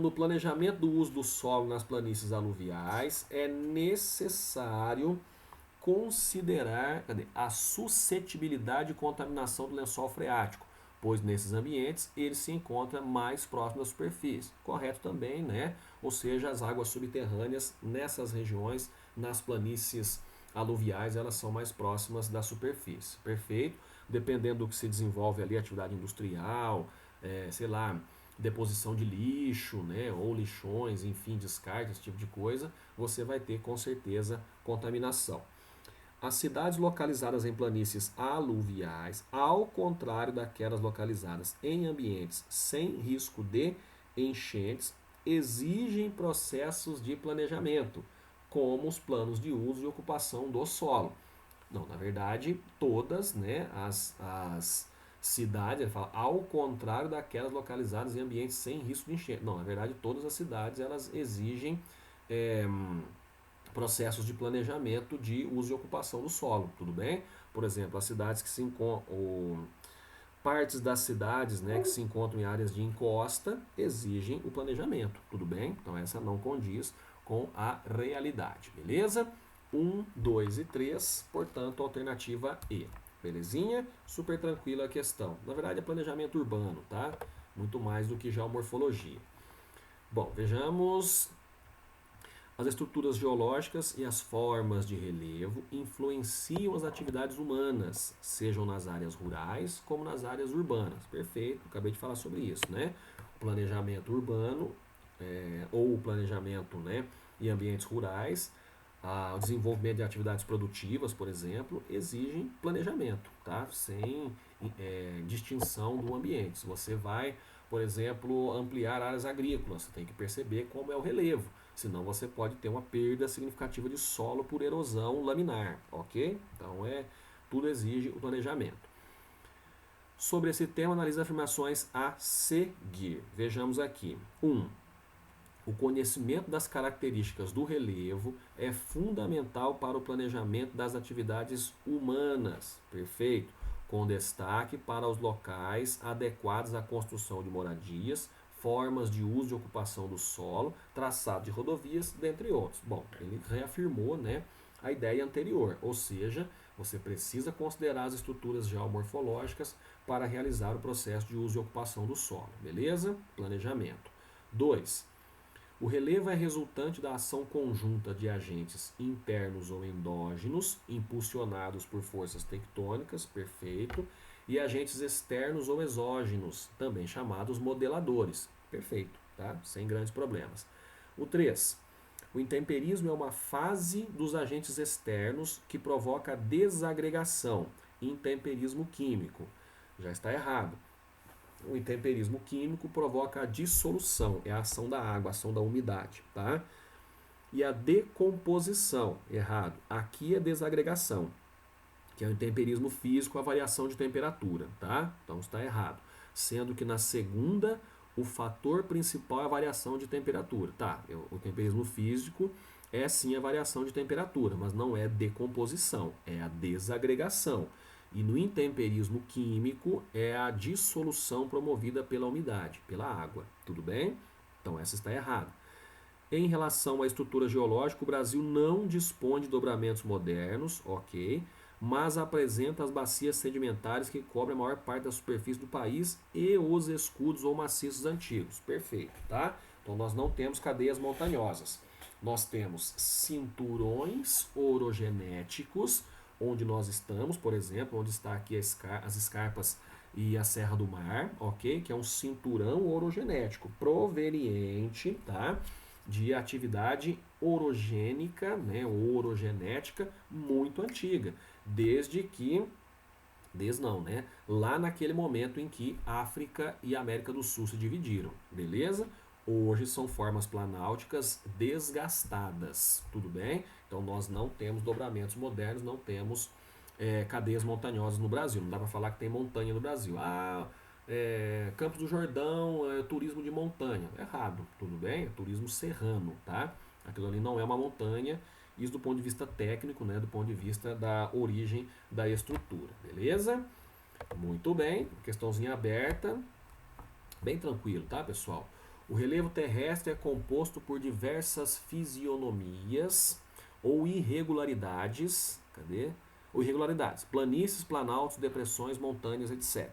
no planejamento do uso do solo nas planícies aluviais, é necessário considerar a suscetibilidade de contaminação do lençol freático, pois nesses ambientes ele se encontra mais próximo da superfície. Correto também, né? Ou seja, as águas subterrâneas nessas regiões, nas planícies aluviais, elas são mais próximas da superfície. Perfeito? Dependendo do que se desenvolve ali, atividade industrial, sei lá, deposição de lixo, né, ou lixões, enfim, descarte, esse tipo de coisa, você vai ter com certeza contaminação. As cidades localizadas em planícies aluviais, ao contrário daquelas localizadas em ambientes sem risco de enchentes, exigem processos de planejamento, como os planos de uso e ocupação do solo. Não, na verdade, todas, né, as Cidade, ele fala, ao contrário daquelas localizadas em ambientes sem risco de enchente. Não, na verdade, todas as cidades elas exigem é, processos de planejamento de uso e ocupação do solo, tudo bem? Por exemplo, as cidades que se encontram, partes das cidades, né, que se encontram em áreas de encosta exigem o planejamento, tudo bem? Então essa não condiz com a realidade, beleza? 1, 2 e 3, portanto, alternativa E. Belezinha? Super tranquila a questão. Na verdade é planejamento urbano, tá? Muito mais do que geomorfologia. Bom, vejamos. As estruturas geológicas e as formas de relevo influenciam as atividades humanas, sejam nas áreas rurais como nas áreas urbanas. Perfeito, acabei de falar sobre isso, né? O planejamento urbano ou o planejamento, né, em ambientes rurais, o desenvolvimento de atividades produtivas, por exemplo, exigem planejamento, tá? Sem distinção do ambiente. Se você vai, por exemplo, ampliar áreas agrícolas, você tem que perceber como é o relevo. Senão você pode ter uma perda significativa de solo por erosão laminar, ok? Então tudo exige o planejamento. Sobre esse tema, analise as afirmações a seguir. Vejamos aqui. 1. O conhecimento das características do relevo é fundamental para o planejamento das atividades humanas. Perfeito. Com destaque para os locais adequados à construção de moradias, formas de uso e ocupação do solo, traçado de rodovias, dentre outros. Bom, ele reafirmou, né, a ideia anterior, ou seja, você precisa considerar as estruturas geomorfológicas para realizar o processo de uso e ocupação do solo, beleza? Planejamento. 2. O relevo é resultante da ação conjunta de agentes internos ou endógenos, impulsionados por forças tectônicas, perfeito, e agentes externos ou exógenos, também chamados modeladores, perfeito, tá? Sem grandes problemas. O 3. O intemperismo é uma fase dos agentes externos que provoca a desagregação, intemperismo químico. Já está errado. O intemperismo químico provoca a dissolução, é a ação da água, a ação da umidade, tá? E a decomposição, errado. Aqui é desagregação, que é o intemperismo físico, a variação de temperatura, tá? Então está errado. Sendo que na segunda, o fator principal é a variação de temperatura, tá? O temperismo físico é sim a variação de temperatura, mas não é decomposição, é a desagregação. E no intemperismo químico é a dissolução promovida pela umidade, pela água. Tudo bem? Então essa está errada. Em relação à estrutura geológica, o Brasil não dispõe de dobramentos modernos, ok, mas apresenta as bacias sedimentares que cobrem a maior parte da superfície do país e os escudos ou maciços antigos. Perfeito, tá? Então nós não temos cadeias montanhosas. Nós temos cinturões orogenéticos, onde nós estamos, por exemplo, onde está aqui as escarpas e a Serra do Mar, ok? Que é um cinturão orogenético proveniente, tá? De atividade orogênica, né, ou orogenética muito antiga, lá naquele momento em que África e América do Sul se dividiram, beleza? Hoje são formas planáuticas desgastadas, tudo bem? Então nós não temos dobramentos modernos, não temos cadeias montanhosas no Brasil. Não dá para falar que tem montanha no Brasil. Campos do Jordão, turismo de montanha. Errado, tudo bem? É turismo serrano, tá? Aquilo ali não é uma montanha, isso do ponto de vista técnico, né? Do ponto de vista da origem da estrutura, beleza? Muito bem, questãozinha aberta, bem tranquilo, tá, pessoal? O relevo terrestre é composto por diversas fisionomias ou irregularidades, ou irregularidades, planícies, planaltos, depressões, montanhas, etc.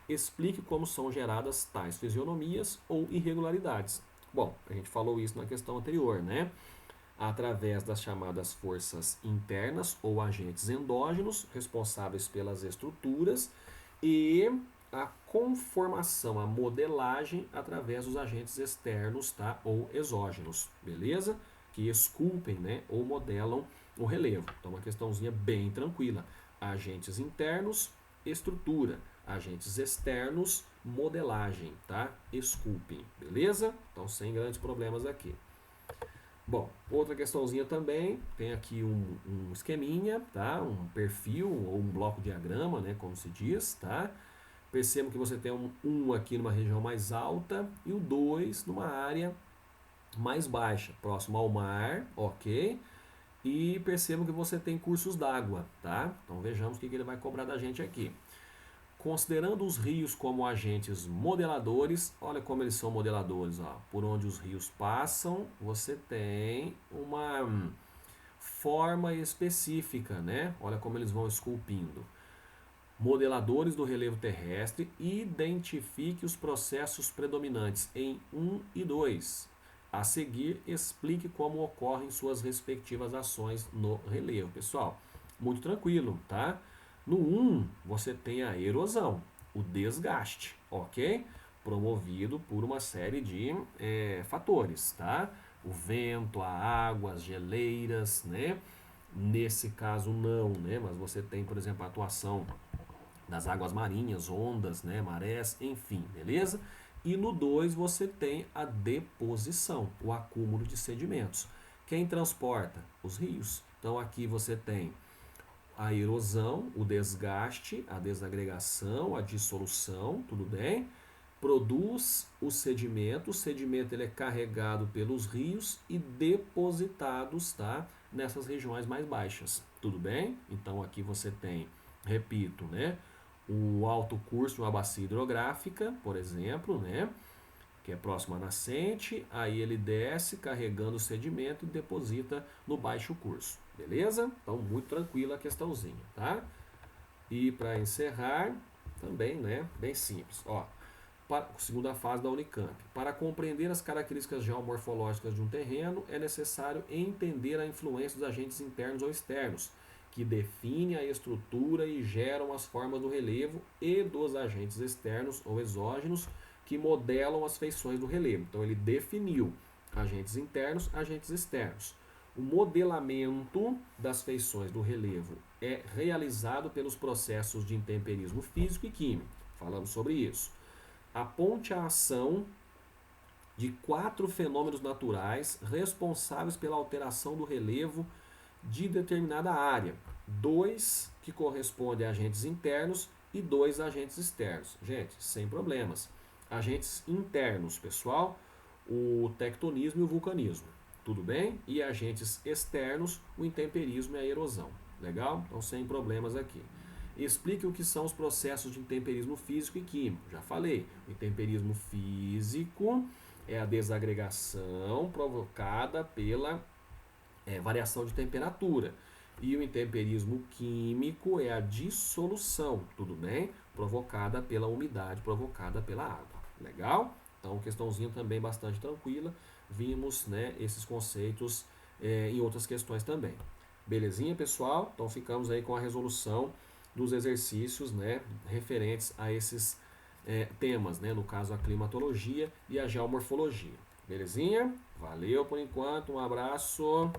Explique como são geradas tais fisionomias ou irregularidades. Bom, a gente falou isso na questão anterior, né? Através das chamadas forças internas ou agentes endógenos, responsáveis pelas estruturas, e a conformação, a modelagem através dos agentes externos, tá? Ou exógenos, beleza? Que esculpem, né? Ou modelam o relevo. Então, uma questãozinha bem tranquila. Agentes internos, estrutura. Agentes externos, modelagem, tá? Esculpem, beleza? Então, sem grandes problemas aqui. Bom, outra questãozinha também, tem aqui um esqueminha, tá? Um perfil ou um bloco diagrama, né, como se diz, tá? Percebam que você tem um aqui numa região mais alta e o 2 numa área mais baixa, próximo ao mar, ok? E percebam que você tem cursos d'água, tá? Então vejamos o que ele vai cobrar da gente aqui. Considerando os rios como agentes modeladores, olha como eles são modeladores, ó. Por onde os rios passam, você tem uma forma específica, né? Olha como eles vão esculpindo. Modeladores do relevo terrestre, identifique os processos predominantes em 1 e 2. A seguir, explique como ocorrem suas respectivas ações no relevo. Pessoal, muito tranquilo, tá? No 1, você tem a erosão, o desgaste, ok? Promovido por uma série de fatores, tá? O vento, a água, as geleiras, né? Nesse caso não, né? Mas você tem, por exemplo, a atuação das águas marinhas, ondas, né, marés, enfim, beleza? E no 2 você tem a deposição, o acúmulo de sedimentos. Quem transporta? Os rios. Então aqui você tem a erosão, o desgaste, a desagregação, a dissolução, tudo bem? Produz o sedimento ele é carregado pelos rios e depositados, tá? Nessas regiões mais baixas, tudo bem? Então aqui você tem, repito, né? O alto curso de uma bacia hidrográfica, por exemplo, né? Que é próximo à nascente, aí ele desce carregando o sedimento e deposita no baixo curso, beleza? Então muito tranquila a questãozinha, tá? E para encerrar, também, né? Bem simples, ó. Segunda fase da Unicamp. Para compreender as características geomorfológicas de um terreno, é necessário entender a influência dos agentes internos ou externos, que definem a estrutura e geram as formas do relevo, e dos agentes externos ou exógenos, que modelam as feições do relevo. Então ele definiu agentes internos, agentes externos. O modelamento das feições do relevo é realizado pelos processos de intemperismo físico e químico. Falamos sobre isso. Aponte a ação de 4 fenômenos naturais responsáveis pela alteração do relevo de determinada área. 2 que correspondem a agentes internos e 2 agentes externos. Gente, sem problemas. Agentes internos, pessoal, o tectonismo e o vulcanismo. Tudo bem? E agentes externos, o intemperismo e a erosão. Legal? Então, sem problemas aqui. Explique o que são os processos de intemperismo físico e químico. Já falei. O intemperismo físico é a desagregação provocada pela variação de temperatura. E o intemperismo químico é a dissolução, tudo bem? Provocada pela umidade, provocada pela água. Legal? Então, questãozinha também bastante tranquila. Vimos, né, esses conceitos em outras questões também. Belezinha, pessoal? Então, ficamos aí com a resolução dos exercícios, né, referentes a esses temas, né, no caso a climatologia e a geomorfologia. Belezinha? Valeu por enquanto, um abraço.